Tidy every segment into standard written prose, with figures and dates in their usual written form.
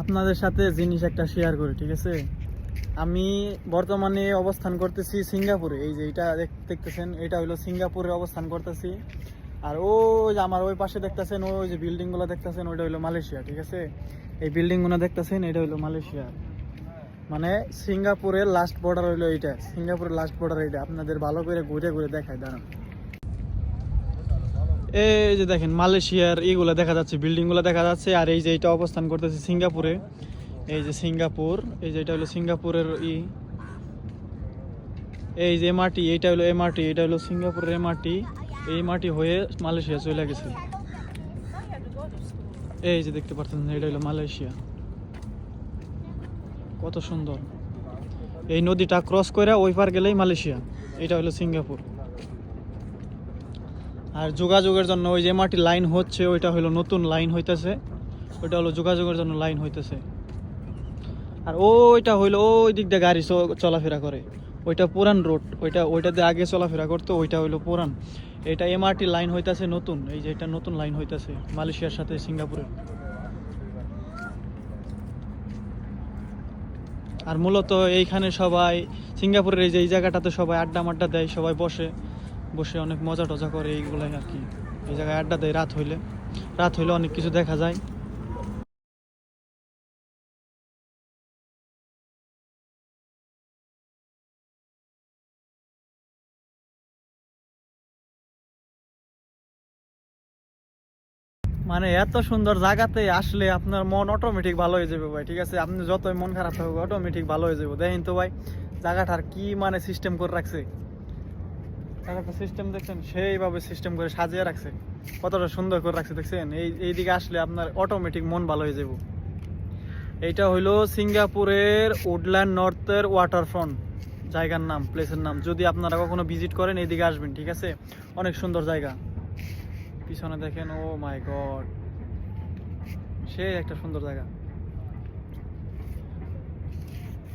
আপনাদের সাথে জিনিস একটা শেয়ার করি, ঠিক আছে? আমি বর্তমানে অবস্থান করতেছি সিঙ্গাপুরে। এই যে এটা দেখতেছেন, এটা হলো সিঙ্গাপুরে অবস্থান করতেছি। আর ওই যে আমার ওই পাশে দেখতেছেন, ওই যে বিল্ডিংগুলো দেখতেছেন, ওইটা হলো মালয়েশিয়া, ঠিক আছে? এই বিল্ডিংগুলো দেখতেছেন, এটা হলো মালয়েশিয়া। মানে সিঙ্গাপুরের লাস্ট বর্ডার হইলো এইটা, সিঙ্গাপুরের লাস্ট বর্ডার এইটা। আপনাদের ভালো করে ঘুরে ঘুরে দেখায়, দাঁড়ান। এই যে দেখেন মালয়েশিয়ার এইগুলো দেখা যাচ্ছে, বিল্ডিং গুলো দেখা যাচ্ছে। আর এই যে এটা অবস্থান করতেছে সিঙ্গাপুরে। এই যে সিঙ্গাপুর, এই যে এটা হলো সিঙ্গাপুরের এই যে এমআরটি, এইটা হলো এমআরটি, এটা হলো সিঙ্গাপুরের এমআরটি। এই এমআরটি হয়ে মালয়েশিয়া চলে গেছে। এই যে দেখতে পাচ্ছেন, এটা হলো মালয়েশিয়া। কত সুন্দর! এই নদীটা ক্রস করে ওই পার গেলেই মালয়েশিয়া। এটা হলো সিঙ্গাপুর। আর যোগাযোগের জন্য ওই যে মাটির লাইন হচ্ছে, ওইটা হলো নতুন লাইন হইতেছে। ওইটা হলো যোগাযোগের জন্য লাইন হইতেছে। আর ওইটা হইলো ওই দিক দিয়ে গাড়ি চলাফেরা করে। ওইটা পুরান রোড, ওইটাতে আগে চলাফেরা করতো, ওইটা হইলো পুরান। এটা এমআরটি লাইন হইতেছে নতুন। এই যে এটা নতুন লাইন হইতেছে মালয়েশিয়ার সাথে সিঙ্গাপুরের। আর মূলত এইখানে সবাই সিঙ্গাপুরের এই যে এই জায়গাটাতে সবাই আড্ডা মাড্ডা দেয়, সবাই বসে বসে অনেক মজা টজা করে, এইগুলাই আর কি। এই জায়গায় আড্ডা দেয় রাত হইলে অনেক কিছু দেখা যায়। মানে এত সুন্দর জায়গাতে আসলে আপনার মন অটোমেটিক ভালো হয়ে যাবে ভাই, ঠিক আছে? আপনি যতই মন খারাপ থাকবে অটোমেটিক ভালো হয়ে যাবে। দেখেন তো ভাই, জায়গাটার কি মানে সিস্টেম করে রাখছে। জায়গাটা সিস্টেম দেখছেন, সেইভাবে সিস্টেম করে সাজিয়ে রাখছে, কতটা সুন্দর করে রাখছে দেখছেন। এইদিকে আসলে আপনার অটোমেটিক মন ভালো হয়ে যাবে। এইটা হইলো সিঙ্গাপুরের উডল্যান্ড নর্থের ওয়াটারফ্রন্ট, জায়গার নাম, প্লেসের নাম। যদি আপনারা কখনো ভিজিট করেন এইদিকে আসবেন, ঠিক আছে? অনেক সুন্দর জায়গা। পিছনে দেখেন, ও মাই গড, সে একটা সুন্দর জায়গা,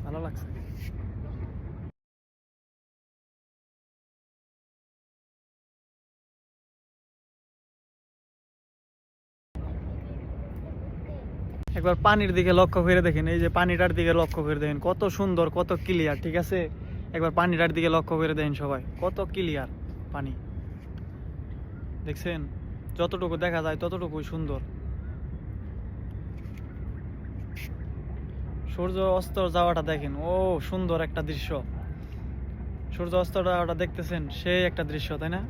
ভালো লাগছে। একবার পানির দিকে লক্ষ্য করে দেখেন, এই যে পানিটার দিকে লক্ষ্য করে দেখেন, কত সুন্দর, কত ক্লিয়ার, ঠিক আছে? একবার পানিটার দিকে লক্ষ্য করে দেখেন সবাই, কত ক্লিয়ার পানি। দেখছেন, যতটুকু দেখা যায় ততটুকুই সুন্দর। সূর্য অস্ত যাওয়াটা দেখেন, ও সুন্দর একটা দৃশ্য। সূর্য অস্ত যাওয়াটা দেখতেছেন, সেই একটা দৃশ্য, তাই না?